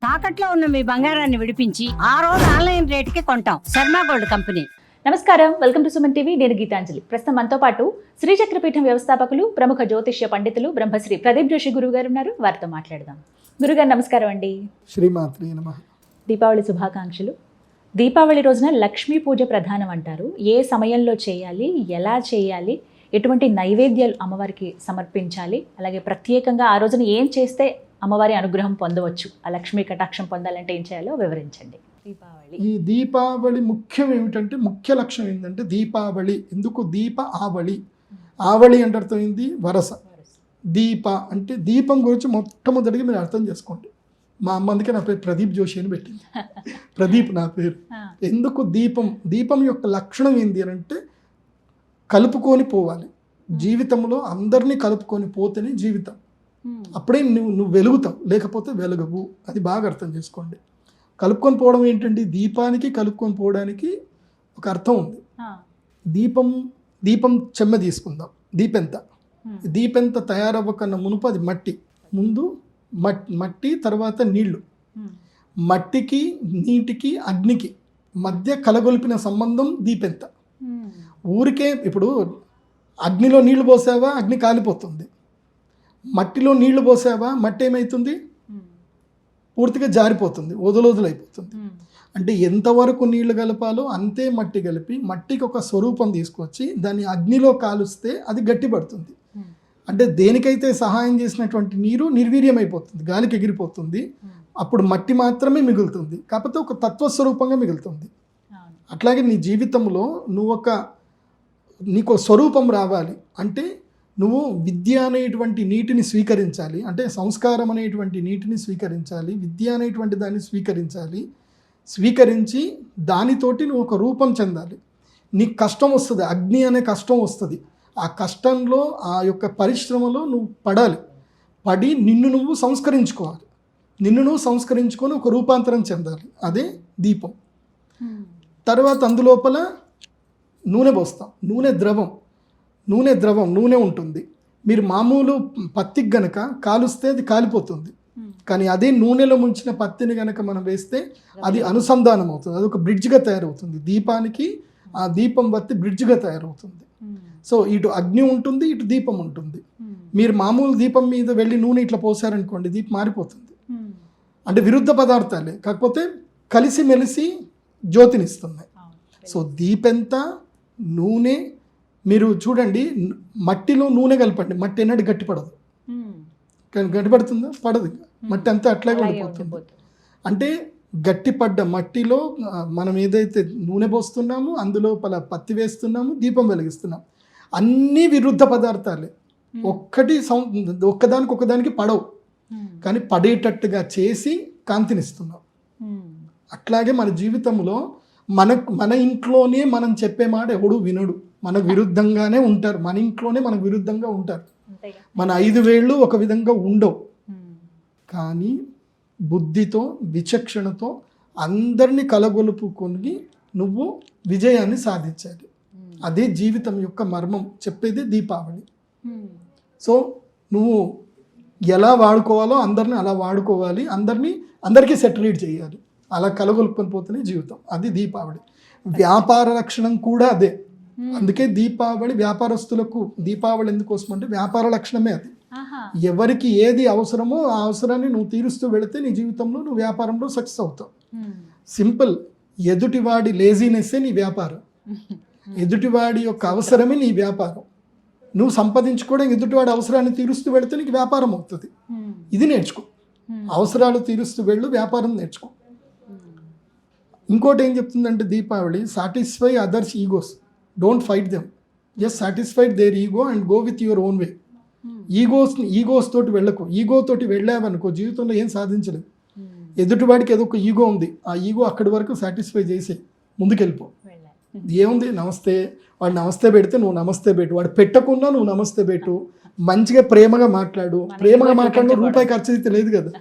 తాకట్లో ఉన్న మీ బంగారాన్ని విడిపించి ఆ రోజు ఆన్లైన్ రేటుకి కొంటాం. Sharma gold company. నమస్కారం, వెల్కమ్ టు సుమన్ టీవీ. నేను గీతాంజలి. ప్రస్తుతం మనతో పాటు శ్రీచక్రపీఠం వ్యవస్థాపకులు, ప్రముఖ జ్యోతిష్య పండితులు బ్రహ్మశ్రీ ప్రదీప్ జోషి గురువు గారు ఉన్నారు. వారితో మాట్లాడదాం. గురుగారు నమస్కారం అండి. శ్రీమాత్రే నమః. దీపావళి శుభాకాంక్షలు. దీపావళి రోజున లక్ష్మీ పూజ ప్రధానం అంటారు. ఏ సమయంలో చేయాలి, ఎలా చేయాలి, ఎటువంటి నైవేద్యాలు అమ్మవారికి సమర్పించాలి, అలాగే ప్రత్యేకంగా ఆ రోజున ఏం చేస్తే అమ్మవారి అనుగ్రహం పొందవచ్చు, ఆ లక్ష్మీ కటాక్షం పొందాలంటే ఏం చేయాలో వివరించండి. దీపావళి, ఈ దీపావళి ముఖ్యం ఏమిటంటే, ముఖ్య లక్ష్యం ఏంటంటే దీపావళి. ఎందుకు దీప ఆవళి? ఆవళి అంటే అర్థం ఏంది? వరస. దీప అంటే దీపం గురించి మొట్టమొదటిగా మీరు అర్థం చేసుకోండి. మా అమ్మ అందుకే నా పేరు ప్రదీప్ జోషి అని పెట్టింది. ప్రదీప్ నా పేరు. ఎందుకు దీపం? దీపం యొక్క లక్షణం ఏంటి అని అంటే కలుపుకొని పోవాలి. జీవితంలో అందరినీ కలుపుకొని పోతేనే జీవితం. అప్పుడే నువ్వు వెలుగుతావు, లేకపోతే వెలుగవు. అది బాగా అర్థం చేసుకోండి. కలుపుకొని పోవడం ఏంటండి? దీపానికి కలుపుకొని పోవడానికి ఒక అర్థం ఉంది. దీపం చెమ్మ తీసుకుందాం. దీపెంత తయారవ్వకన్నా మునుపు అది మట్టి. ముందు మట్టి, తర్వాత నీళ్లు. మట్టికి, నీటికి, అగ్నికి మధ్య కలగొలిపిన సంబంధం దీపెంత. ఊరికే ఇప్పుడు అగ్నిలో నీళ్లు పోసావా, అగ్ని కాలిపోతుంది. మట్టిలో నీళ్లు పోసావా, మట్టి ఏమవుతుంది? పూర్తిగా జారిపోతుంది, వదులైపోతుంది. అంటే ఎంతవరకు నీళ్లు కలపాలో అంతే మట్టి కలిపి, మట్టికి ఒక స్వరూపం తీసుకొచ్చి దాన్ని అగ్నిలో కాలుస్తే అది గట్టిపడుతుంది. అంటే దేనికైతే సహాయం చేసినటువంటి నీరు నిర్వీర్యమైపోతుంది, గాలికి ఎగిరిపోతుంది. అప్పుడు మట్టి మాత్రమే మిగులుతుంది, కాకపోతే ఒక తత్వస్వరూపంగా మిగులుతుంది. అట్లాగే నీ జీవితంలో నీకు స్వరూపం రావాలి అంటే నువ్వు విద్య అనేటువంటి నీటిని స్వీకరించాలి. అంటే సంస్కారం అనేటువంటి నీటిని స్వీకరించాలి. విద్య అనేటువంటి దాన్ని స్వీకరించి దానితోటి నువ్వు ఒక రూపం చెందాలి. నీకు కష్టం వస్తుంది, అగ్ని అనే కష్టం వస్తుంది. ఆ కష్టంలో, ఆ యొక్క పరిశ్రమలో నువ్వు పడి నిన్ను నువ్వు సంస్కరించుకోవాలి. నిన్ను నువ్వు సంస్కరించుకొని ఒక రూపాంతరం చెందాలి. అదే దీపం. తర్వాత అందులోపల నూనె పోస్తాం. నూనె ఉంటుంది. మీరు మామూలు పత్తికి గనక కాలుస్తే అది కాలిపోతుంది. కానీ అదే నూనెలో ముంచిన పత్తిని గనక మనం వేస్తే అది అనుసంధానం అవుతుంది. అది ఒక బ్రిడ్జ్గా తయారవుతుంది. దీపానికి ఆ దీపం బత్తి బ్రిడ్జ్గా తయారవుతుంది. సో ఇటు అగ్ని ఉంటుంది, ఇటు దీపం ఉంటుంది. మీరు మామూలు దీపం మీద వెళ్ళి నూనె ఇట్లా పోసారనుకోండి, దీపం మారిపోతుంది. అంటే విరుద్ధ పదార్థాలే, కాకపోతే కలిసి మెలిసి జ్యోతినిస్తున్నాయి. సో దీపెంత, నూనె. మీరు చూడండి, మట్టిలో నూనె కలపండి, మట్టి ఎన్నడూ గట్టిపడదు. గట్టిపడుతుందా? పడదు. మట్టి అంతా అట్లాగే ఉండిపోతుంది. అంటే గట్టిపడ్డ మట్టిలో మనం ఏదైతే నూనె పోస్తున్నామో అందులోపల పత్తి వేస్తున్నాము, దీపం వెలిగిస్తున్నాం. అన్నీ విరుద్ధ పదార్థాలే. ఒక్కదానికి పడవు, కానీ పడేటట్టుగా చేసి కాంతినిస్తున్నాం. అట్లాగే మన జీవితంలో మన ఇంట్లోనే మనం చెప్పే మాట ఎవడు వినడు, మనకు విరుద్ధంగానే ఉంటారు. మన ఇంట్లోనే మనకు విరుద్ధంగా ఉంటారు. మన 5 వేళ్ళు ఒక విధంగా ఉండవు. కానీ బుద్ధితో, విచక్షణతో అందరినీ కలగొలుపుకొని నువ్వు విజయాన్ని సాధించాలి. అదే జీవితం యొక్క మర్మం చెప్పేది దీపావళి. సో నువ్వు ఎలా వాడుకోవాలో అందరినీ అలా వాడుకోవాలి. అందరికీ సెటిల్డ్ చేయాలి. అలా కలగొలుపుకొని పోతేనే జీవితం. అది దీపావళి. వ్యాపార లక్షణం కూడా అదే. అందుకే దీపావళి వ్యాపారస్తులకు దీపావళి ఎందుకోసం అంటే వ్యాపార లక్షణమే అది. ఎవరికి ఏది అవసరమో ఆ అవసరాన్ని నువ్వు తీరుస్తూ వెళితే నీ జీవితంలో నువ్వు వ్యాపారంలో సక్సెస్ అవుతావు. సింపుల్. ఎదుటివాడి లేజినెస్సే నీ వ్యాపారం, ఎదుటివాడి యొక్క అవసరమే నీ వ్యాపారం. నువ్వు సంపాదించుకోవడం ఎదుటివాడి అవసరాన్ని తీరుస్తూ వెళితే నీకు వ్యాపారం అవుతుంది. ఇది నేర్చుకో. అవసరాలు తీరుస్తూ వెళ్ళు, వ్యాపారం నేర్చుకో. ఇంకోటి ఏం చెప్తుందంటే Deepavali, satisfy others egos, don't fight them, just satisfy their ego and go with your own way. Egos తోటి వెళ్ళకు. ఈగో తోటి వెళ్ళావనుకో జీవితంలో ఏం సాధించలేదు. ఎదుటివాడికి ఏదో ఒక ఈగో ఉంది, ఆ ఈగో అక్కడి వరకు సాటిస్ఫై చేసి ముందుకెళ్ళిపో. ఏముంది? నమస్తే. వాడు నమస్తే పెడితే నువ్వు నమస్తే పెట్టు, వాడు పెట్టకున్నా నువ్వు నమస్తే పెట్టు. మంచిగా ప్రేమగా మాట్లాడు. ప్రేమగా మాట్లాడిన రూపాయి ఖర్చు అయితే లేదు కదా.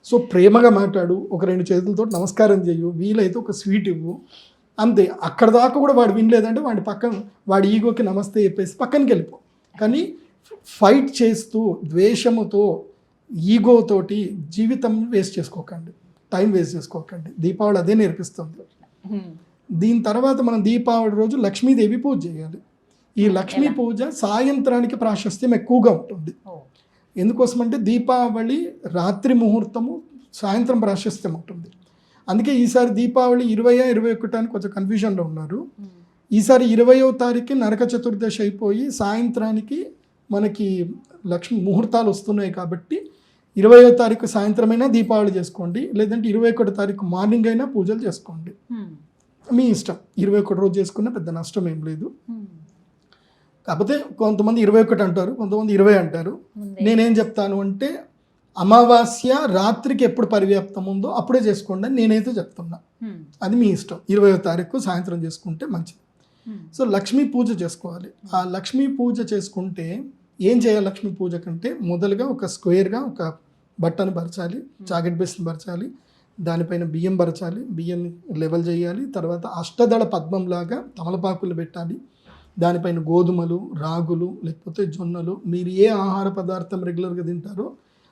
సో ప్రేమగా మాట్లాడు. ఒక 2 చేతులతో నమస్కారం చెయ్యు. వీలైతే ఒక స్వీట్ ఇవ్వు. అంతే. అక్కడ దాకా కూడా వాడు వినలేదంటే వాడి ఈగోకి నమస్తే చెప్పేసి పక్కనకి వెళ్ళిపో. కానీ ఫైట్ చేస్తూ, ద్వేషముతో, ఈగో తోటి జీవితం వేస్ట్ చేసుకోకండి, టైం వేస్ట్ చేసుకోకండి. దీపావళి అదే నేర్పిస్తుంది. దీని తర్వాత మనం దీపావళి రోజు లక్ష్మీదేవి పూజ చేయాలి. ఈ లక్ష్మీ పూజ సాయంత్రానికి ప్రాశస్త్యం ఎక్కువగా ఉంటుంది. ఎందుకోసమంటే దీపావళి రాత్రి ముహూర్తము, సాయంత్రం ప్రాశస్త్యం ఉంటుంది. అందుకే ఈసారి దీపావళి 20-21 కొంచెం కన్ఫ్యూజన్లో ఉన్నారు. ఈసారి 20వ తారీఖు నరక చతుర్దశి అయిపోయి సాయంత్రానికి మనకి లక్ష్మీ ముహూర్తాలు వస్తున్నాయి కాబట్టి 20వ తారీఖు సాయంత్రమైనా దీపావళి చేసుకోండి, లేదంటే 21 తారీఖు మార్నింగ్ అయినా పూజలు చేసుకోండి. మీ ఇష్టం. 21 రోజు చేసుకున్న పెద్ద నష్టం ఏం లేదు. కాకపోతే కొంతమంది 21 అంటారు, కొంతమంది 20 అంటారు. నేనేం చెప్తాను అంటే అమావాస్య రాత్రికి ఎప్పుడు పరివ్యాప్తం ఉందో అప్పుడే చేసుకోండి అని నేనైతే చెప్తున్నా. అది మీ ఇష్టం. 20వ తారీఖు సాయంత్రం చేసుకుంటే మంచిది. సో లక్ష్మీ పూజ చేసుకోవాలి. ఆ లక్ష్మీ పూజ చేసుకుంటే ఏం చేయాలి? లక్ష్మీ పూజ కంటే మొదలుగా ఒక స్క్వేర్గా ఒక బట్టను పరచాలి, జాకెట్ బేస్ని పరచాలి, దానిపైన బియ్యం పరచాలి, బియ్యాన్ని లెవెల్ చేయాలి. తర్వాత అష్టదళ పద్మంలాగా తమలపాకులు పెట్టాలి. దానిపైన గోధుమలు, రాగులు, లేకపోతే జొన్నలు, మీరు ఏ ఆహార పదార్థం రెగ్యులర్గా తింటారో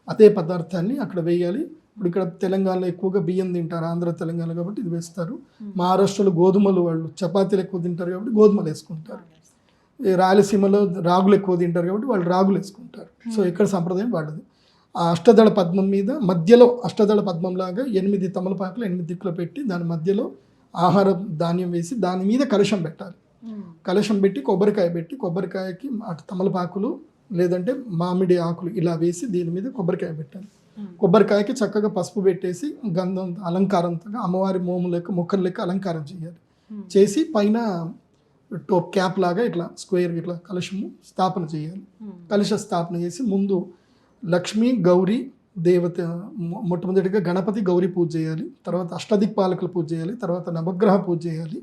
అదే పదార్థాన్ని అక్కడ వేయాలి. ఇప్పుడు ఇక్కడ తెలంగాణలో ఎక్కువగా బియ్యం తింటారు, ఆంధ్ర తెలంగాణ కాబట్టి ఇది వేస్తారు. మహారాష్ట్రలో గోధుమలు, వాళ్ళు చపాతీలు ఎక్కువ తింటారు కాబట్టి గోధుమలు వేసుకుంటారు. రాయలసీమలో రాగులు ఎక్కువ తింటారు కాబట్టి వాళ్ళు రాగులు వేసుకుంటారు. సో ఇక్కడ సంప్రదాయం వాళ్ళది. ఆ అష్టదళ పద్మం మీద మధ్యలో అష్టదళ పద్మంలాగా 8 తమలపాకులు 8 దిక్కులు పెట్టి దాని మధ్యలో ఆహార ధాన్యం వేసి దాని మీద కలశం పెట్టాలి. కలశం పెట్టి కొబ్బరికాయ పెట్టి కొబ్బరికాయకి అటు తమలపాకులు లేదంటే మామిడి ఆకులు ఇలా వేసి దీని మీద కొబ్బరికాయ పెట్టాలి. కొబ్బరికాయకి చక్కగా పసుపు పెట్టేసి గంధం అలంకారంతో అమ్మవారి మోము లెక్క మొక్కలు లెక్క అలంకారం చేయాలి. చేసి పైన టోప్ క్యాప్ లాగా ఇట్లా స్క్వేర్ ఇట్లా కలశము స్థాపన చేయాలి. కలశ స్థాపన చేసి ముందు లక్ష్మీ గౌరీ దేవత, మొట్టమొదటిగా గణపతి గౌరీ పూజ చేయాలి. తర్వాత అష్టదిక్పాలకుల పూజ చేయాలి. తర్వాత నవగ్రహ పూజ చేయాలి.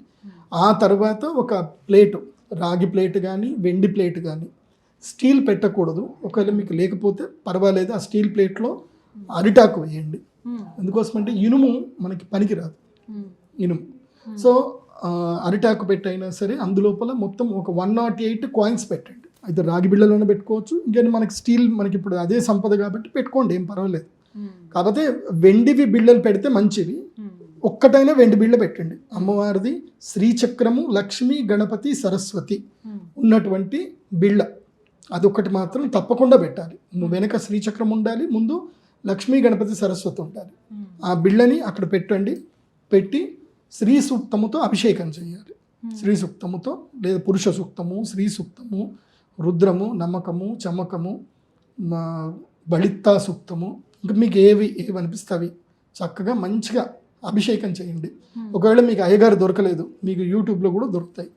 ఆ తర్వాత ఒక ప్లేటు, రాగి ప్లేట్ కానీ వెండి ప్లేట్ కానీ, స్టీల్ పెట్టకూడదు. ఒకవేళ మీకు లేకపోతే పర్వాలేదు, ఆ స్టీల్ ప్లేట్లో అరిటాకు వేయండి. ఎందుకోసమంటే ఇనుము మనకి పనికిరాదు, ఇనుము. సో అరిటాకు పెట్టైనా సరే అందులోపల మొత్తం ఒక 108 కాయిన్స్ పెట్టండి. అయితే రాగి బిళ్ళలోనే పెట్టుకోవచ్చు, ఇంకా మనకి స్టీల్ మనకి ఇప్పుడు అదే సంపద కాబట్టి పెట్టుకోండి, ఏం పర్వాలేదు. కాకపోతే వెండివి బిళ్ళలు పెడితే మంచివి. ఒక్కటైనా వెండి బిళ్ళ పెట్టండి. అమ్మవారిది శ్రీచక్రము, లక్ష్మి, గణపతి, సరస్వతి ఉన్నటువంటి బిళ్ళ అదొక్కటి మాత్రం తప్పకుండా పెట్టాలి. వెనక శ్రీచక్రం ఉండాలి, ముందు లక్ష్మీ, గణపతి, సరస్వతి ఉండాలి. ఆ బిళ్ళని అక్కడ పెట్టండి. పెట్టి శ్రీ సూక్తముతో అభిషేకం చేయాలి. శ్రీ సూక్తముతో లేదా పురుష సూక్తము, శ్రీ సూక్తము, రుద్రము, నమ్మకము, చమకము, బళిత్తా సూక్తము, ఇంకా మీకు ఏవి అనిపిస్తే అవి చక్కగా మంచిగా అభిషేకం చేయండి. ఒకవేళ మీకు అయ్యగారు దొరకలేదు, మీకు యూట్యూబ్లో కూడా దొరుకుతాయి.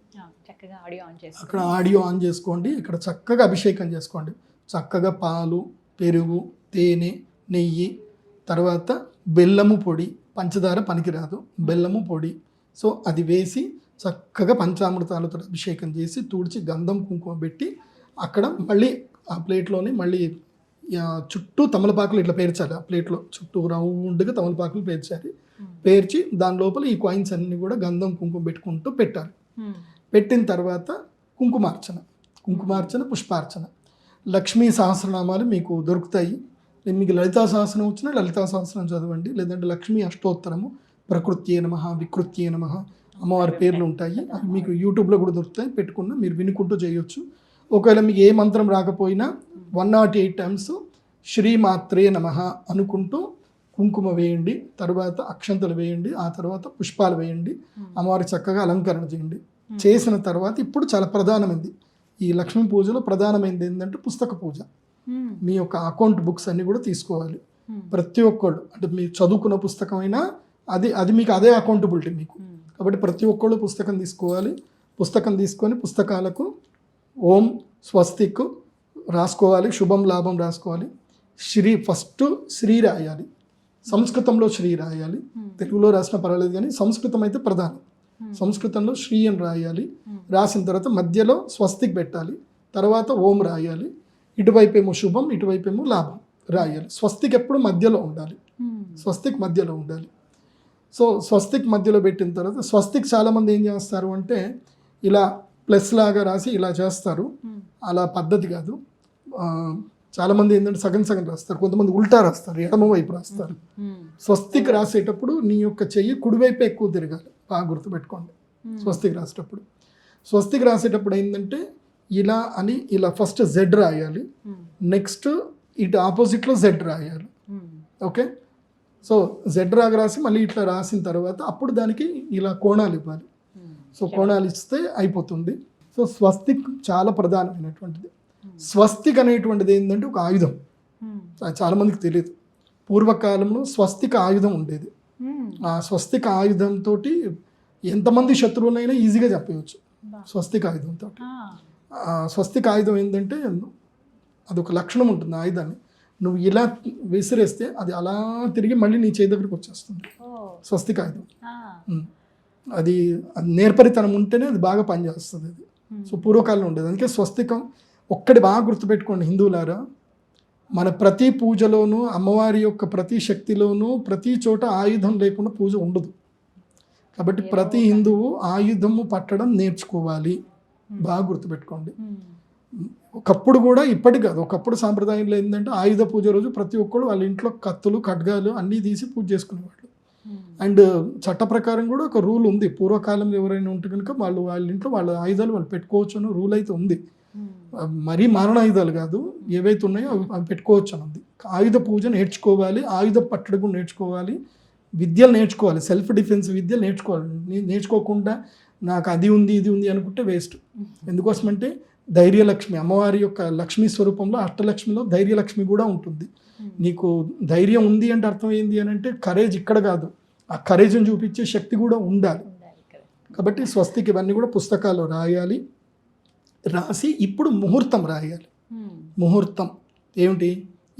అక్కడ ఆడియో ఆన్ చేసుకోండి, ఇక్కడ చక్కగా అభిషేకం చేసుకోండి. చక్కగా పాలు, పెరుగు, తేనె, నెయ్యి, తర్వాత బెల్లము పొడి, పంచదార పనికిరాదు, బెల్లము పొడి. సో అది వేసి చక్కగా పంచామృతాలతో అభిషేకం చేసి తుడిచి గంధం కుంకుమ పెట్టి అక్కడ మళ్ళీ ఆ ప్లేట్లోనే మళ్ళీ చుట్టూ తమలపాకులు ఇట్లా పేర్చాలి. ఆ ప్లేట్లో చుట్టూ రౌండ్గా తమలపాకులు పేర్చాలి. పేర్చి దాని లోపల ఈ కాయిన్స్ అన్నీ కూడా గంధం కుంకుమ పెట్టుకుంటూ పెట్టాలి. పెట్టిన తర్వాత కుంకుమార్చన, పుష్పార్చన, లక్ష్మీ సహస్రనామాలు మీకు దొరుకుతాయి. మీకు లలితా సహస్రం వచ్చినా లలితా సహస్రం చదవండి, లేదంటే లక్ష్మీ అష్టోత్తరము, ప్రకృత్యే నమః, వికృత్యే నమః, అమ్మవారి పేర్లు ఉంటాయి. అవి మీకు యూట్యూబ్లో కూడా దొరుకుతాయి, పెట్టుకున్న మీరు వినుకుంటూ చేయొచ్చు. ఒకవేళ మీకు ఏ మంత్రం రాకపోయినా 108 టైమ్స్ శ్రీమాత్రే నమః అనుకుంటూ కుంకుమ వేయండి, తర్వాత అక్షంతలు వేయండి, ఆ తర్వాత పుష్పాలు వేయండి, అమ్మవారికి చక్కగా అలంకరణ చేయండి. చేసిన తర్వాత ఇప్పుడు చాలా ప్రధానమైంది ఈ లక్ష్మీ పూజలో, ప్రధానమైనది ఏంటంటే పుస్తక పూజ. మీ యొక్క అకౌంట్ బుక్స్ అన్నీ కూడా తీసుకోవాలి. ప్రతి ఒక్కళ్ళు, అంటే మీరు చదువుకున్న పుస్తకమైనా అది మీకు అదే అకౌంటబిలిటీ మీకు. కాబట్టి ప్రతి ఒక్కళ్ళు పుస్తకం తీసుకోవాలి. పుస్తకం తీసుకొని పుస్తకాలకు ఓం స్వస్తిక్ రాసుకోవాలి, శుభం లాభం రాసుకోవాలి. ఫస్ట్ శ్రీ రాయాలి, సంస్కృతంలో శ్రీ రాయాలి. తెలుగులో రాసిన పర్వాలేదు కానీ సంస్కృతం అయితే ప్రధానం. సంస్కృతంలో శ్రీ అని రాయాలి. రాసిన తర్వాత మధ్యలో స్వస్తిక్ పెట్టాలి, తర్వాత ఓం రాయాలి. ఇటువైపేమో శుభం, ఇటువైపేమో లాభం రాయాలి. స్వస్తిక్ ఎప్పుడు మధ్యలో ఉండాలి, స్వస్తిక్ మధ్యలో ఉండాలి. సో స్వస్తిక్ మధ్యలో పెట్టిన తర్వాత స్వస్తిక్ చాలామంది ఏం చేస్తారు అంటే ఇలా ప్లస్ లాగా రాసి ఇలా చేస్తారు. అలా పద్ధతి కాదు. చాలా మంది ఏంటంటే సగం సగం రాస్తారు, కొంతమంది ఉల్టా రాస్తారు, ఎడమ వైపు రాస్తారు. స్వస్తికి రాసేటప్పుడు నీ యొక్క చెయ్యి కుడివైపే ఎక్కువ తిరగాలి, బాగా గుర్తుపెట్టుకోండి. స్వస్తికి రాసేటప్పుడు ఏంటంటే ఇలా అని ఇలా ఫస్ట్ జెడ్ రాయాలి, నెక్స్ట్ ఇటు ఆపోజిట్లో జెడ్ రాయాలి. ఓకే, సో జెడ్ రాసి మళ్ళీ ఇట్లా రాసిన తర్వాత అప్పుడు దానికి ఇలా కోణాలు ఇవ్వాలి. సో కోణాలు ఇస్తే అయిపోతుంది. సో స్వస్తిక్ చాలా ప్రధానమైనటువంటిది. స్వస్తిక్ అనేటువంటిది ఏంటంటే ఒక ఆయుధం, చాలా మందికి తెలియదు. పూర్వకాలంలో స్వస్తిక ఆయుధం ఉండేది. ఆ స్వస్తిక ఆయుధంతో ఎంతమంది శత్రువులైనా ఈజీగా చెప్పవచ్చు. స్వస్తిక ఆయుధంతో స్వస్తిక ఆయుధం ఏంటంటే అదొక లక్షణం ఉంటుంది. ఆయుధాన్ని నువ్వు ఇలా విసిరేస్తే అది అలా తిరిగి మళ్ళీ నీ చేతి దగ్గరికి వచ్చేస్తుంది. స్వస్తిక ఆయుధం అది నేర్పరితనం ఉంటేనే అది బాగా పనిచేస్తుంది. అది సో పూర్వకాలంలో ఉండేది. అందుకే స్వస్తికం ఒక్కటి బాగా గుర్తుపెట్టుకోండి హిందువులారా, మన ప్రతి పూజలోనూ అమ్మవారి యొక్క ప్రతి శక్తిలోనూ ప్రతి చోట ఆయుధం లేకుండా పూజ ఉండదు. కాబట్టి ప్రతి హిందువు ఆయుధము పట్టడం నేర్చుకోవాలి, బాగా గుర్తుపెట్టుకోండి. ఒకప్పుడు కూడా ఇప్పటి కాదు, ఒకప్పుడు సాంప్రదాయంలో ఏంటంటే ఆయుధ పూజ రోజు ప్రతి ఒక్కరు వాళ్ళ ఇంట్లో కత్తులు ఖడ్గాలు అన్నీ తీసి పూజ చేసుకునేవాళ్ళు. అండ్ చట్ట ప్రకారం కూడా ఒక రూల్ ఉంది. పూర్వకాలంలో ఎవరైనా ఉంటే కనుక వాళ్ళ ఇంట్లో వాళ్ళ ఆయుధాలు వాళ్ళు పెట్టుకోవచ్చు అని రూల్ అయితే ఉంది. మరీ మారణాయుధాలు కాదు, ఏవైతే ఉన్నాయో అవి పెట్టుకోవచ్చు అని ఉంది. ఆయుధ పూజ నేర్చుకోవాలి, ఆయుధ పట్టడం కూడా నేర్చుకోవాలి, విద్యలు నేర్చుకోవాలి, సెల్ఫ్ డిఫెన్స్ విద్యలు నేర్చుకోవాలి. నేర్చుకోకుండా నాకు అది ఉంది ఇది ఉంది అనుకుంటే వేస్ట్. ఎందుకోసమంటే ధైర్యలక్ష్మి అమ్మవారి యొక్క లక్ష్మీ స్వరూపంలో అష్టలక్ష్మిలో ధైర్యలక్ష్మి కూడా ఉంటుంది. నీకు ధైర్యం ఉంది అంటే అర్థం ఏంది అని అంటే కరేజ్ ఇక్కడ కాదు, ఆ కరేజ్ని చూపించే శక్తి కూడా ఉండాలి. కాబట్టి స్వస్తికి ఇవన్నీ కూడా పుస్తకాల్లో రాయాలి. రాసి ఇప్పుడు ముహూర్తం రాయాలి. ముహూర్తం ఏమిటి,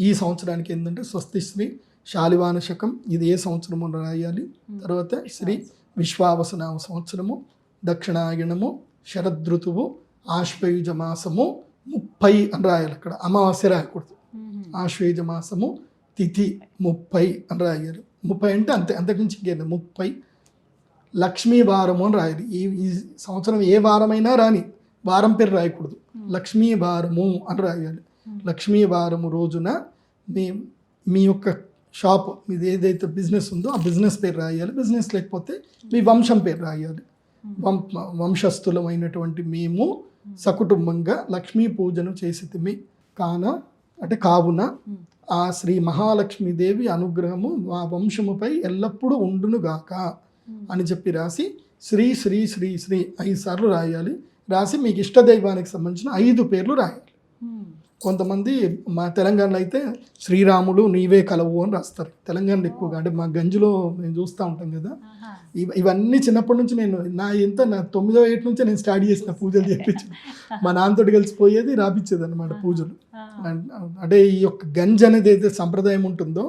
ఈ సంవత్సరానికి ఏంటంటే స్వస్తి శ్రీ శాలివాన శకం, ఇది ఏ సంవత్సరము రాయాలి. తర్వాత శ్రీ విశ్వావసనామ సంవత్సరము, దక్షిణాయనము, శరదృతువు, ఆశ్వయుజ మాసము 30 అని రాయాలి. అక్కడ అమావాస్య రాయకూడదు. ఆశ్వయుజ మాసము తిథి 30 అని రాయాలి. 30 అంటే అంతే, అంతకుమించి ఇంకేంది 30. లక్ష్మీ వారము అని రాయాలి. ఈ సంవత్సరం ఏ వారమైనా రాని, వారం పేరు రాయకూడదు, లక్ష్మీ వారము అని రాయాలి. లక్ష్మీ వారము రోజున మీ యొక్క షాప్ మీది ఏదైతే బిజినెస్ ఉందో ఆ బిజినెస్ పేరు రాయాలి. బిజినెస్ లేకపోతే మీ వంశం పేరు రాయాలి. వంశస్థులమైనటువంటి మేము సకుటుంబంగా లక్ష్మీ పూజను చేసితిమి కావున ఆ శ్రీ మహాలక్ష్మీదేవి అనుగ్రహము మా వంశముపై ఎల్లప్పుడూ ఉండునుగాక అని చెప్పి రాసి శ్రీ శ్రీ శ్రీ శ్రీ 5 సార్లు రాయాలి. రాసి మీకు ఇష్టదైవానికి సంబంధించిన 5 పేర్లు రాయాలి. కొంతమంది మా తెలంగాణలో అయితే శ్రీరాములు నీవే కలవు అని రాస్తారు. తెలంగాణలో ఎక్కువగా, అంటే మా గంజిలో మేము చూస్తూ ఉంటాం కదా. ఇవన్నీ చిన్నప్పటి నుంచి నా 9వ ఏట నుంచే నేను స్టార్ట్ చేసిన పూజలు చేయించి మా నాన్నతోటి కలిసిపోయేది, రాపించేది అనమాట పూజలు. అంటే ఈ యొక్క గంజ్ అనేది అయితే సంప్రదాయం ఉంటుందో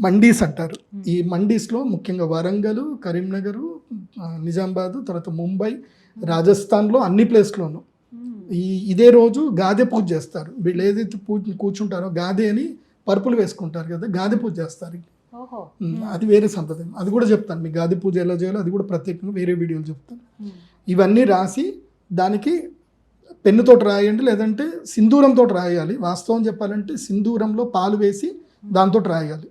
మండీస్ అంటారు. ఈ మండీస్లో ముఖ్యంగా వరంగల్, కరీంనగర్, నిజామాబాద్, తర్వాత ముంబై, రాజస్థాన్లో అన్ని ప్లేస్లోనూ ఇదే రోజు గాదె పూజ చేస్తారు. వీళ్ళు ఏదైతే కూర్చుంటారో గాదె అని పరుపులు వేసుకుంటారు కదా, గాదె పూజ చేస్తారు. అది వేరే సంప్రదాయం, అది కూడా చెప్తాను మీకు. గాదె పూజ ఎలా చేయాలో అది కూడా ప్రత్యేకంగా వేరే వీడియోలు చెప్తాను. ఇవన్నీ రాసి దానికి పెన్నుతోటి రాయండి, లేదంటే సింధూరంతో రాయాలి. వాస్తవం చెప్పాలంటే సింధూరంలో పాలు వేసి దాంతో రాయాలి,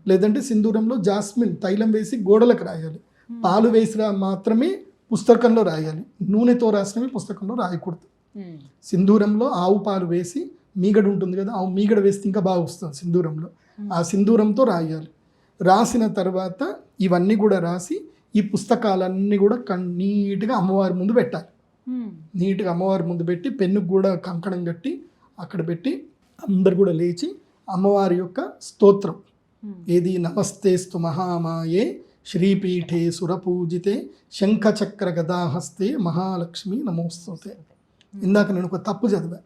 లేదంటే సింధూరంలో జాస్మిన్ తైలం వేసి గోడలకు రాయాలి. పాలు వేసి మాత్రమే పుస్తకంలో రాయాలి, నూనెతో రాసినవి పుస్తకంలో రాయకూడదు. సింధూరంలో ఆవు పాలు వేసి, మీగడ ఉంటుంది కదా, ఆవు మీగడ వేస్తే ఇంకా బాగా వస్తుంది సింధూరంలో. ఆ సింధూరంతో రాయాలి. రాసిన తర్వాత ఇవన్నీ కూడా రాసి ఈ పుస్తకాలన్నీ కూడా నీట్గా అమ్మవారి ముందు పెట్టాలి. నీట్గా అమ్మవారి ముందు పెట్టి పెన్నుకు కూడా కంకణం కట్టి అక్కడ పెట్టి అందరు కూడా లేచి అమ్మవారి యొక్క స్తోత్రం ఏది, నమస్తేస్తు మహామాయే శ్రీపీఠే సురపూజితే శంఖచక్ర గదాహస్తే మహాలక్ష్మి నమోస్తుతే. ఇందాక నేను ఒక తప్పు చదివా,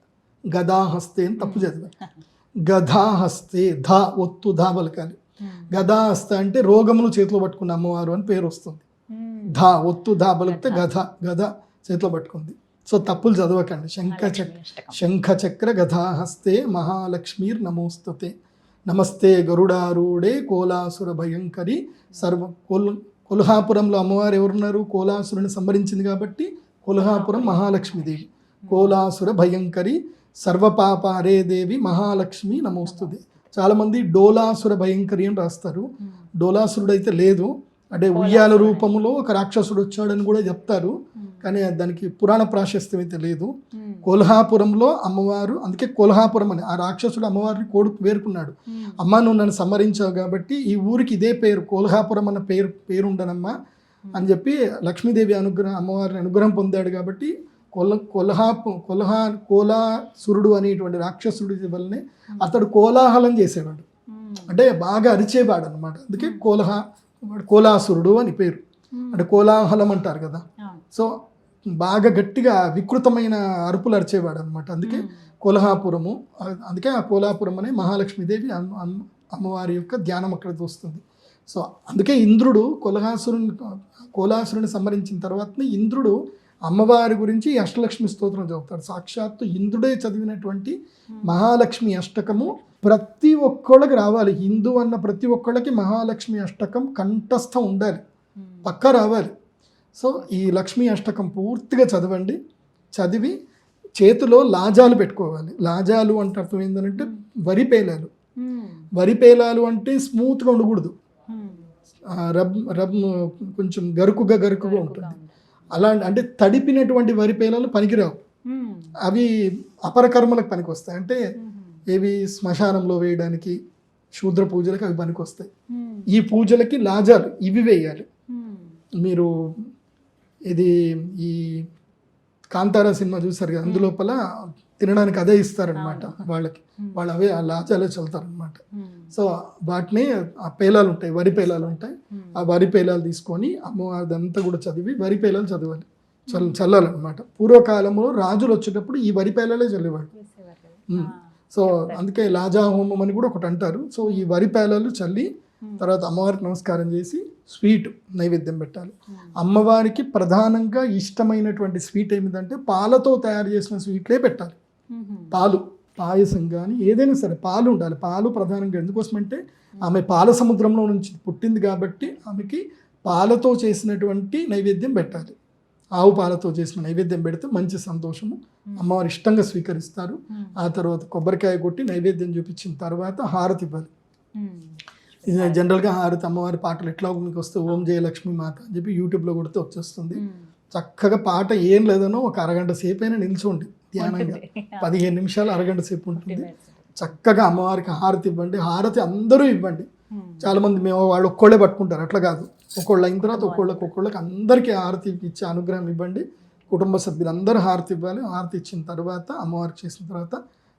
గదాహస్తే అని తప్పు చదివా. గదాహస్తే ధా ఒత్తు ధా పలకాలి. గదాహస్తే అంటే రోగములు చేతిలో పట్టుకున్న అమ్మవారు అని పేరు వస్తుంది. ధా ఒత్తు ధా పలికితే గద చేతిలో పట్టుకుంది. సో తప్పులు చదవకండి. శంఖచక్ర గదాహస్తే మహాలక్ష్మీర్ నమోస్తుతే. నమస్తే గరుడారూఢే కోలాసుర భయంకరి సర్వ. కొల్హాపురంలో అమ్మవారు ఎవరున్నారు, కోలాసురుని సంహరించింది కాబట్టి కొల్హాపురం మహాలక్ష్మీదేవి. కోలాసుర భయంకరి సర్వపాప హరే దేవి మహాలక్ష్మి నమోస్తుతే. చాలామంది డోలాసుర భయంకరి అని రాస్తారు. డోలాసురుడు అయితే లేదు, అంటే ఉయ్యాల రూపంలో ఒక రాక్షసుడు వచ్చాడని కూడా చెప్తారు, కానీ దానికి పురాణ ప్రాశస్త్యం అయితే లేదు. కొల్హాపురంలో అమ్మవారు, అందుకే కొల్హాపురం అని ఆ రాక్షసుడు అమ్మవారిని వేరుకున్నాడు. అమ్మ నువ్వు నన్ను సంహరించావు కాబట్టి ఈ ఊరికి ఇదే పేరు, కొల్హాపురం అన్న పేరు ఉండనమ్మా అని చెప్పి లక్ష్మీదేవి అమ్మవారిని అనుగ్రహం పొందాడు కాబట్టి కోలాసురుడు అనేటువంటి రాక్షసుడి వల్లనే అతడు కోలాహలం చేసేవాడు, అంటే బాగా అరిచేవాడు అనమాట. అందుకే కోలాసురుడు అని పేరు, అంటే కోలాహలం అంటారు కదా. సో బాగా గట్టిగా వికృతమైన అరుపులు అరిచేవాడు అనమాట, అందుకే కోల్హాపురము. అందుకే ఆ కోలాపురం అనే మహాలక్ష్మీదేవి అమ్మవారి యొక్క ధ్యానం అక్కడ వస్తుంది. సో అందుకే ఇంద్రుడు కోలాసురుని సంహరించిన తర్వాత ఇంద్రుడు అమ్మవారి గురించి అష్టలక్ష్మి స్తోత్రం చదువుతాడు. సాక్షాత్తు ఇంద్రుడే చదివినటువంటి మహాలక్ష్మి అష్టకము ప్రతి ఒక్కళ్ళకి రావాలి. హిందూ అన్న ప్రతి ఒక్కళ్ళకి మహాలక్ష్మి అష్టకం కంఠస్థం ఉండాలి, పక్కా రావాలి. సో ఈ లక్ష్మీ అష్టకం పూర్తిగా చదవండి. చదివి చేతిలో లాజాలు పెట్టుకోవాలి. లాజాలు అంటే అర్థం ఏంటంటే వరిపేలాలు. వరిపేలాలు అంటే స్మూత్గా ఉండకూడదు, రబ్ కొంచెం గరుకుగా ఉంటుంది. అలా అంటే తడిపినటువంటి వరిపేలాలు పనికిరావు, అవి అపరకర్మలకు పనికి వస్తాయి. అంటే ఏవి శ్మశానంలో వేయడానికి, శూద్ర పూజలకి అవి పనికి వస్తాయి. ఈ పూజలకి లాజాలు ఇవి వేయాలి. మీరు ఇది ఈ కాంతారా సినిమా చూసారు కదా, అందులోపల తినడానికి అదే ఇస్తారనమాట వాళ్ళకి, వాళ్ళు అవే ఆ లాజాలే చల్లుతారనమాట. సో వాటిని ఆ పేలాలు ఉంటాయి, వరి పేలాలు ఉంటాయి, ఆ వరి పేలాలు తీసుకొని అమ్మవారిదంతా కూడా చదివి వరి పేలాలు చదవాలి, చల్లాలన్నమాట. పూర్వకాలంలో రాజులు వచ్చేటప్పుడు ఈ వరి పేలాలే చల్లేవాడు. సో అందుకే లాజా హోమం అని కూడా ఒకటి అంటారు. సో ఈ వరి పేలాలు చల్లి తర్వాత అమ్మవారికి నమస్కారం చేసి స్వీట్ నైవేద్యం పెట్టాలి. అమ్మవారికి ప్రధానంగా ఇష్టమైనటువంటి స్వీట్ ఏమిటంటే పాలతో తయారు చేసిన స్వీట్లే పెట్టాలి. పాలు, పాయసం కానీ ఏదైనా సరే పాలు ఉండాలి. పాలు ప్రధానంగా ఎందుకోసమంటే ఆమె పాల సముద్రంలో నుంచి పుట్టింది కాబట్టి ఆమెకి పాలతో చేసినటువంటి నైవేద్యం పెట్టాలి. ఆవు పాలతో చేసిన నైవేద్యం పెడితే మంచి సంతోషము, అమ్మవారు ఇష్టంగా స్వీకరిస్తారు. ఆ తర్వాత కొబ్బరికాయ కొట్టి నైవేద్యం చూపించిన తర్వాత హారతి ఇవ్వాలి. జనరల్గా హారతి అమ్మవారి పాటలు ఎట్లా మీకు వస్తే ఓం జయ లక్ష్మీ మాత అని చెప్పి యూట్యూబ్లో కొడితే వచ్చేస్తుంది. చక్కగా పాట ఏం లేదనో ఒక అరగంట సేపు అయినా నిల్చోండి ధ్యానంగా, 15 నిమిషాలు అరగంట సేపు ఉంటుంది. చక్కగా అమ్మవారికి హారతి ఇవ్వండి. హారతి అందరూ ఇవ్వండి. చాలామంది మేము వాళ్ళు ఒక్కళ్ళే పట్టుకుంటారు, అట్లా కాదు. ఒక్కోళ్ళు అయిన తర్వాత ఒక్కోళ్ళకి అందరికీ హారతి ఇచ్చే అనుగ్రహం ఇవ్వండి. కుటుంబ సభ్యులందరూ హారతి ఇవ్వాలి. హారతి ఇచ్చిన తర్వాత అమ్మవారికి చేసిన తర్వాత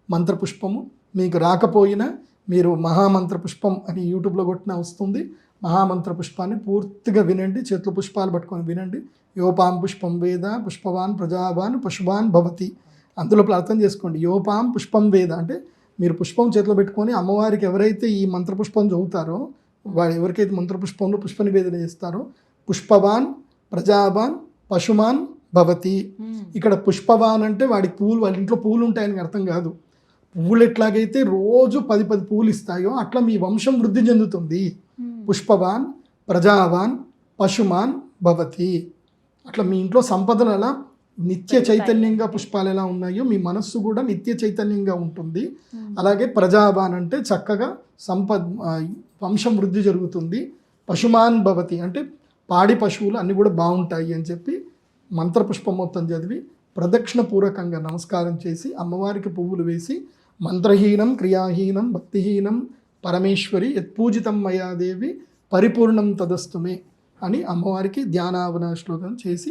మంత్రపుష్పము, మీకు రాకపోయినా మీరు మహామంత్ర పుష్పం అని యూట్యూబ్లో కొట్టినా వస్తుంది. మహామంత్ర పుష్పాన్ని పూర్తిగా వినండి, చేతులు పుష్పాలు పట్టుకొని వినండి. యోపాం పుష్పం వేద పుష్పవాన్ ప్రజావాన్ పశువాన్ భవతి. అందులో అర్థం చేసుకోండి. యోపాం పుష్పం వేద అంటే మీరు పుష్పం చేతిలో పెట్టుకొని అమ్మవారికి ఎవరైతే ఈ మంత్రపుష్పం చదువుతారో, వాడు ఎవరికైతే మంత్రపుష్పంలో పుష్ప నివేదన చేస్తారో, పుష్పవాన్ ప్రజావాన్ పశుమాన్ భవతి. ఇక్కడ పుష్పవాన్ అంటే వాడికి పూలు, వాళ్ళ ఇంట్లో పూలు ఉంటాయని అర్థం కాదు. పువ్వులు ఎట్లాగైతే రోజు 10 పువ్వులు ఇస్తాయో అట్లా మీ వంశం వృద్ధి చెందుతుంది. పుష్పవాన్ ప్రజావాన్ పశుమాన్ భవతి. అట్లా మీ ఇంట్లో సంపదలు అలా నిత్య చైతన్యంగా పుష్పాలు ఎలా ఉన్నాయో మీ మనస్సు కూడా నిత్య చైతన్యంగా ఉంటుంది. అలాగే ప్రజావాన్ అంటే చక్కగా వంశం వృద్ధి జరుగుతుంది. పశుమాన్ భవతి అంటే పాడి పశువులు అన్నీ కూడా బాగుంటాయి అని చెప్పి మంత్రపుష్పం మొత్తం చదివి ప్రదక్షిణ పూర్వకంగా నమస్కారం చేసి అమ్మవారికి పువ్వులు వేసి మంత్రహీనం క్రియాహీనం భక్తిహీనం పరమేశ్వరి యత్పూజితం మయాదేవి పరిపూర్ణం తదస్తుమే అని అమ్మవారికి ధ్యానావన శ్లోకం చేసి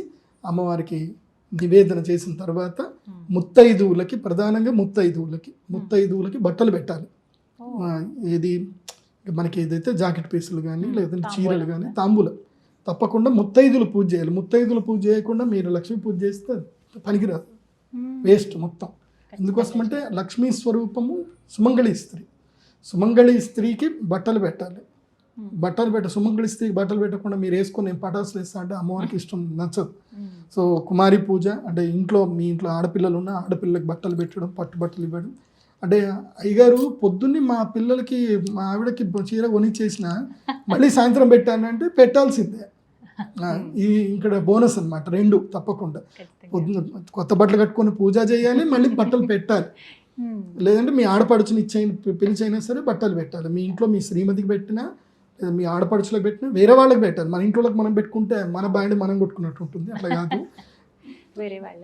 అమ్మవారికి నివేదన చేసిన తర్వాత ముత్తైదువులకి, ప్రధానంగా ముత్తైదువులకి బట్టలు పెట్టాలి. ఇది మనకి ఏదైతే జాకెట్ పీసులు కానీ లేదంటే చీరలు కానీ తాంబూలం తప్పకుండా ముత్తైదులు పూజ చేయాలి. ముత్తైదులు పూజ చేయకుండా మీరు లక్ష్మీ పూజ చేస్తే పనికిరాదు, వేస్ట్ మొత్తం. ఎందుకోసమంటే లక్ష్మీ స్వరూపము సుమంగళి స్త్రీ. సుమంగళి స్త్రీకి బట్టలు పెట్టాలి. సుమంగళి స్త్రీకి బట్టలు పెట్టకుండా మీరు వేసుకొని నేను పటాసులు వేస్తా అంటే అమ్మవారికి ఇష్టం నచ్చదు. సో కుమారి పూజ అంటే మీ ఇంట్లో ఆడపిల్లలు ఉన్న ఆడపిల్లలకి బట్టలు పెట్టడం, పట్టు బట్టలు ఇవ్వడం. అంటే అయ్యగారు పొద్దున్నే మా పిల్లలకి మా ఆవిడకి చీర కొనిచ్చేసిన మళ్ళీ సాయంత్రం పెట్టానంటే పెట్టాల్సిందే. ఈ ఇక్కడ బోనస్ అన్నమాట, రెండు తప్పకుండా. పొద్దున్న కొత్త బట్టలు కట్టుకొని పూజ చేయాలి, మళ్ళీ బట్టలు పెట్టాలి. లేదంటే మీ ఆడపడుచుని పిలిచైనా సరే బట్టలు పెట్టాలి. మీ ఇంట్లో మీ శ్రీమతికి పెట్టినా లేదా మీ ఆడపడుచులకు పెట్టినా వేరే వాళ్ళకి పెట్టాలి. మన ఇంట్లోకి మనం పెట్టుకుంటే మన బ్యాండ్ మనం కొట్టుకున్నట్టు ఉంటుంది. అట్లా కాదు,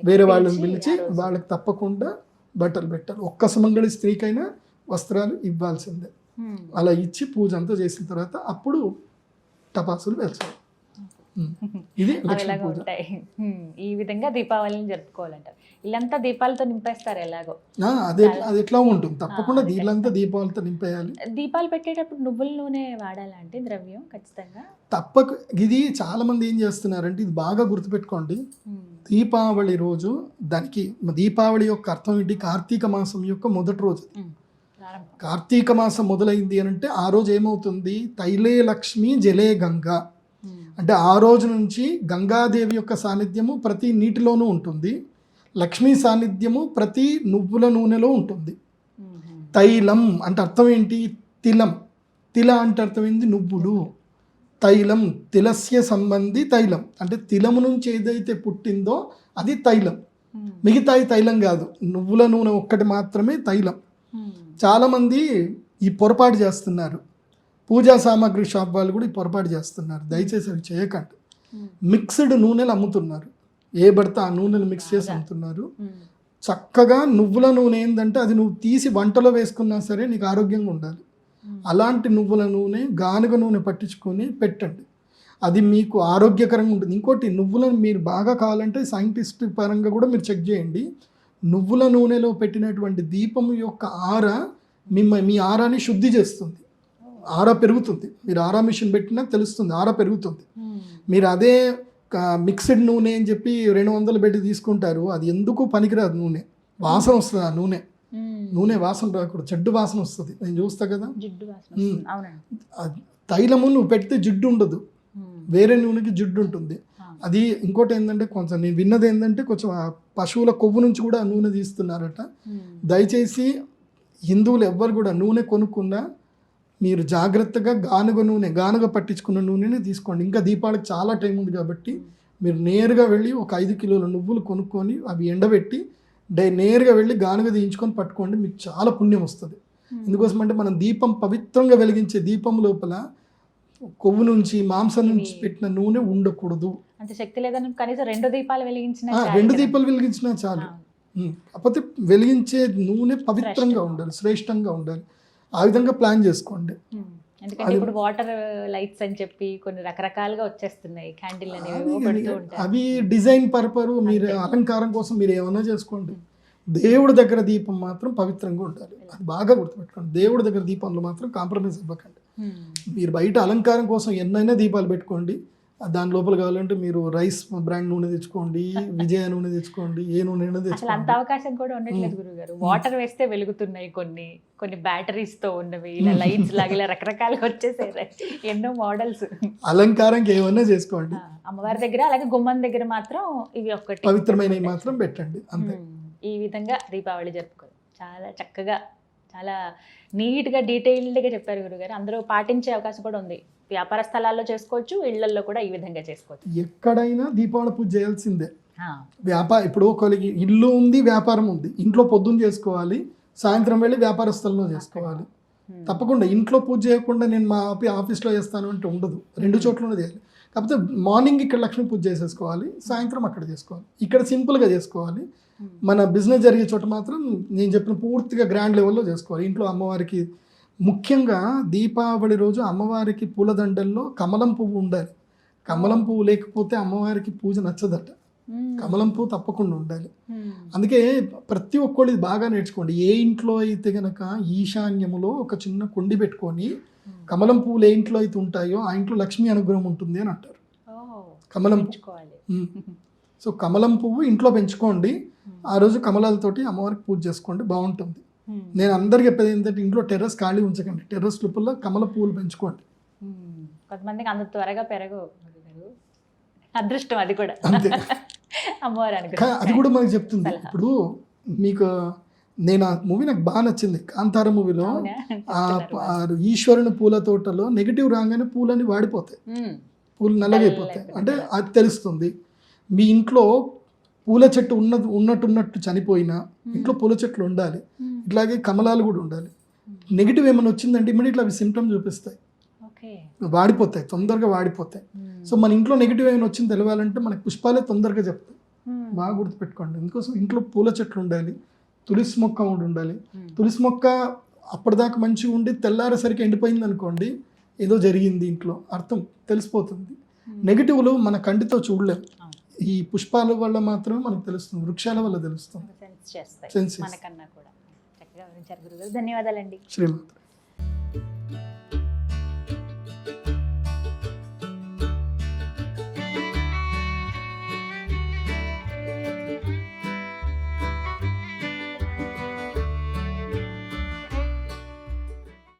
వేరే వాళ్ళని పిలిచి వాళ్ళకి తప్పకుండా బట్టలు పెట్టాలి. ఒక్క సుమంగళి స్త్రీకైనా వస్త్రాలు ఇవ్వాల్సిందే. అలా ఇచ్చి పూజ అంతా చేసిన తర్వాత అప్పుడు టపాసులు వేల్చాలి. ఇది లక్ష్మీ పూజ. ఈ విధంగా దీపావళిని జరుపుకోవాలంటారు. ఇల్లంతా దీపాలతో నింపేస్తారు ఎలాగో. అది ఎట్లా ఉంటుంది, తప్పకుండా దీపాలంతా దీపాలతో నింపేయాలి. దీపాలు పెట్టేటప్పుడు నువ్వుల నూనె వాడాలంటే ద్రవ్యం ఖచ్చితంగా తప్పక. ఇది చాలా మంది ఏం చేస్తున్నారంటే, ఇది బాగా గుర్తుపెట్టుకోండి. దీపావళి రోజు, దానికి దీపావళి యొక్క అర్థం ఏంటి, కార్తీక మాసం యొక్క మొదటి రోజు. కార్తీక మాసం మొదలైంది అని అంటే ఆ రోజు ఏమవుతుంది, తైలే లక్ష్మి జలే గంగా అంటే ఆ రోజు నుంచి గంగాదేవి యొక్క సాన్నిధ్యము ప్రతి నీటిలోనూ ఉంటుంది, లక్ష్మీ సాన్నిధ్యము ప్రతి నువ్వుల నూనెలో ఉంటుంది. తైలం అంటే అర్థం ఏంటి, తిలం. తిల అంటే అర్థం ఏంటి, నువ్వులు. తైలం తిలస్య సంబంధి తైలం అంటే తిలము నుంచి ఏదైతే పుట్టిందో అది తైలం. మిగతాయి తైలం కాదు, నువ్వుల నూనె ఒక్కటి మాత్రమే తైలం. చాలామంది ఈ పొరపాటు చేస్తున్నారు. పూజా సామాగ్రి షాప్ వాళ్ళు కూడా ఈ పొరపాటు చేస్తున్నారు. దయచేసి అవి చేయకండి. మిక్స్డ్ నూనెలు అమ్ముతున్నారు, ఏ పడితే ఆ నూనెలు మిక్స్ చేసి అమ్ముతున్నారు. చక్కగా నువ్వుల నూనె ఏంటంటే అది నువ్వు తీసి వంటలో వేసుకున్నా సరే నీకు ఆరోగ్యంగా ఉండాలి. అలాంటి నువ్వుల నూనె, గానుగ నూనె పట్టించుకొని పెట్టండి, అది మీకు ఆరోగ్యకరంగా ఉంటుంది. ఇంకోటి, నువ్వులను మీరు బాగా కావాలంటే సైంటిస్ట్ పరంగా కూడా మీరు చెక్ చేయండి. నువ్వుల నూనెలో పెట్టినటువంటి దీపం యొక్క ఆర మీ ఆరాన్ని శుద్ధి చేస్తుంది, ఆరా పెరుగుతుంది. మీరు ఆరా మిషన్ పెట్టినా తెలుస్తుంది, ఆరా పెరుగుతుంది. మీరు అదే మిక్స్డ్ నూనె అని చెప్పి 200 పెట్టి తీసుకుంటారు, అది ఎందుకు పనికిరాదు. నూనె వాసన వస్తుంది, ఆ నూనె వాసన రాకూడదు, చెడ్డు వాసన వస్తుంది. నేను చూస్తా కదా. తైలము నువ్వు పెడితే జిడ్డు ఉండదు, వేరే నూనెకి జిడ్డు ఉంటుంది. అది ఇంకోటి ఏంటంటే, కొంచెం నేను విన్నది ఏంటంటే కొంచెం పశువుల కొవ్వు నుంచి కూడా నూనె తీస్తున్నారట. దయచేసి హిందువులు ఎవ్వరు కూడా నూనె కొనుక్కున్నా మీరు జాగ్రత్తగా గానుగ పట్టించుకున్న నూనెనే తీసుకోండి. ఇంకా దీపావళికి చాలా టైం ఉంది కాబట్టి మీరు నేరుగా వెళ్ళి ఒక 5 కిలోల నువ్వులు కొనుక్కొని అవి ఎండబెట్టి నేరుగా వెళ్ళి గానుగ తీయించుకొని పట్టుకోండి, మీకు చాలా పుణ్యం వస్తుంది. ఎందుకోసం అంటే మనం దీపం పవిత్రంగా వెలిగించే దీపం లోపల కొవ్వు నుంచి, మాంసం నుంచి పెట్టిన నూనె ఉండకూడదు. అంటే శక్తి లేదని కనీసం 2 దీపాలు వెలిగించినా చాలు. కాకపోతే వెలిగించే నూనె పవిత్రంగా ఉండాలి, శ్రేష్టంగా ఉండాలి. ఆ విధంగా ప్లాన్ చేసుకోండి. ఎందుకంటే ఇప్పుడు వాటర్ లైట్స్ అని చెప్పి కొన్ని రకరకాలుగా వచ్చేస్తున్నాయి, క్యాండిల్ అనేవి. అవి డిజైన్ పర్పరు, మీరు అలంకారం కోసం మీరు ఏమైనా చేసుకోండి. దేవుడి దగ్గర దీపం మాత్రం పవిత్రంగా ఉండాలి, అది బాగా గుర్తుపెట్టుకోండి. దేవుడి దగ్గర దీపంలో మాత్రం కాంప్రమైజ్ అవ్వకండి. మీరు బయట అలంకారం కోసం ఎన్నైనా దీపాలు పెట్టుకోండి, దాని లోపల కావాలంటే మీరు రైస్ బ్రాండ్ నూనె తెచ్చుకోండి, విజయ నూనె తెచ్చుకోండి, ఏ నూనె తెచ్చుకోండి. అంత అవకాశం కూడా ఉండట్లేదు గురుగారు. వాటర్ వేస్తే వెలుగుతున్నాయి, కొన్ని బ్యాటరీస్ తో ఉన్నవి, ఇలా లైట్స్ లాగా ఇలా రకరకాలుగా వచ్చేసాయి, ఎన్నో మోడల్స్. అలంకారంకి ఏమన్నా చేసుకోండి. అమ్మవారి దగ్గర అలాగే గుమ్మం దగ్గర మాత్రం ఇవి ఒక్కటి పవిత్రమైనవి మాత్రం పెట్టండి, అంతే. ఈ విధంగా దీపావళి జరుపుకోవాలి. చాలా చక్కగా, చాలా నీట్గా, డీటెయిల్డ్గా చెప్పారు గురుగారు. అందరూ పాటించే అవకాశం కూడా ఉంది. వ్యాపార స్థలాల్లో చేసుకోవచ్చు, ఇళ్లలో కూడా ఈ విధంగా చేసుకోవచ్చు. ఎక్కడైనా దీపావళి పూజ చేయాల్సిందే. ఇప్పుడు ఒకరికి ఇల్లు ఉంది, వ్యాపారం ఉంది, ఇంట్లో పొద్దున్న చేసుకోవాలి, సాయంత్రం వెళ్ళి వ్యాపార స్థలంలో చేసుకోవాలి. తప్పకుండా ఇంట్లో పూజ చేయకుండా నేను మా ఆఫీస్లో చేస్తాను అంటే ఉండదు, 2 చోట్లనే చేయాలి. కాకపోతే మార్నింగ్ ఇక్కడ లక్ష్మీ పూజ చేసేసుకోవాలి, సాయంత్రం అక్కడ చేసుకోవాలి. ఇక్కడ సింపుల్గా చేసుకోవాలి. మన బిజినెస్ జరిగే చోట మాత్రం నేను చెప్పిన పూర్తిగా గ్రాండ్ లెవెల్లో చేసుకోవాలి. ఇంట్లో అమ్మవారికి ముఖ్యంగా దీపావళి రోజు అమ్మవారికి పూలదండల్లో కమలం పువ్వు ఉండాలి. కమలం పువ్వు లేకపోతే అమ్మవారికి పూజ నచ్చదట. కమలం పువ్వు తప్పకుండా ఉండాలి. అందుకే ప్రతి ఒక్కళ్ళు ఇది బాగా నేర్చుకోండి. ఏ ఇంట్లో అయితే గనక ఈశాన్యములో ఒక చిన్న కుండి పెట్టుకొని కమలం పువ్వులు ఏ ఇంట్లో అయితే ఉంటాయో ఆ ఇంట్లో లక్ష్మీ అనుగ్రహం ఉంటుంది అని అంటారు. కమలం సో కమలం పువ్వు ఇంట్లో పెంచుకోండి. ఆ రోజు కమలాలతోటి అమ్మవారికి పూజ చేసుకోండి, బాగుంటుంది. నేను అందరికి చెప్పేది ఏంటంటే, ఇంట్లో టెర్రస్ ఖాళీ ఉంచకండి, టెర్రస్ లోపల కమల పువ్వులు పెంచుకోండి. కొంతమందికి అంత త్వరగా పెరగవు, అదృష్టం అది కూడా. అంతే, అమ్మవారు అది కూడా మనకు చెప్తుంది. ఇప్పుడు మీకు నేను ఆ మూవీ నాకు బాగా నచ్చింది, కాంతార మూవీలో ఈశ్వరుని పూల తోటలో నెగిటివ్ రాగానే పూలన్నీ వాడిపోతాయి. పూలు నల్లగైపోతాయి అంటే అది తెలుస్తుంది. మీ ఇంట్లో పూల చెట్టు ఉన్నట్టు చనిపోయినా ఇంట్లో పూల చెట్లు ఉండాలి. ఇట్లాగే కమలాలు కూడా ఉండాలి. నెగిటివ్ ఏమైనా వచ్చిందంటే ఇమీడియట్లీ అవి సిమ్టమ్ చూపిస్తాయి, వాడిపోతాయి, తొందరగా వాడిపోతాయి. సో మన ఇంట్లో నెగిటివ్ ఏమైనా వచ్చింది తెలవాలంటే మనకి పుష్పాలే తొందరగా చెప్తాయి. బాగా గుర్తుపెట్టుకోండి. అందుకోసం ఇంట్లో పూల చెట్లు ఉండాలి, తులసి మొక్క కూడా ఉండాలి. తులసి మొక్క అప్పటిదాకా మంచిగా ఉండి తెల్లారేసరికి ఎండిపోయింది అనుకోండి, ఏదో జరిగింది ఇంట్లో అర్థం తెలిసిపోతుంది. నెగిటివ్లు మన కంటితో చూడలేము, ఈ పుష్పాల వల్ల మాత్రమే మనకు తెలుస్తుంది, వృక్షాల వల్ల తెలుస్తుంది. ధన్యవాదాలండి. శ్రీమాత.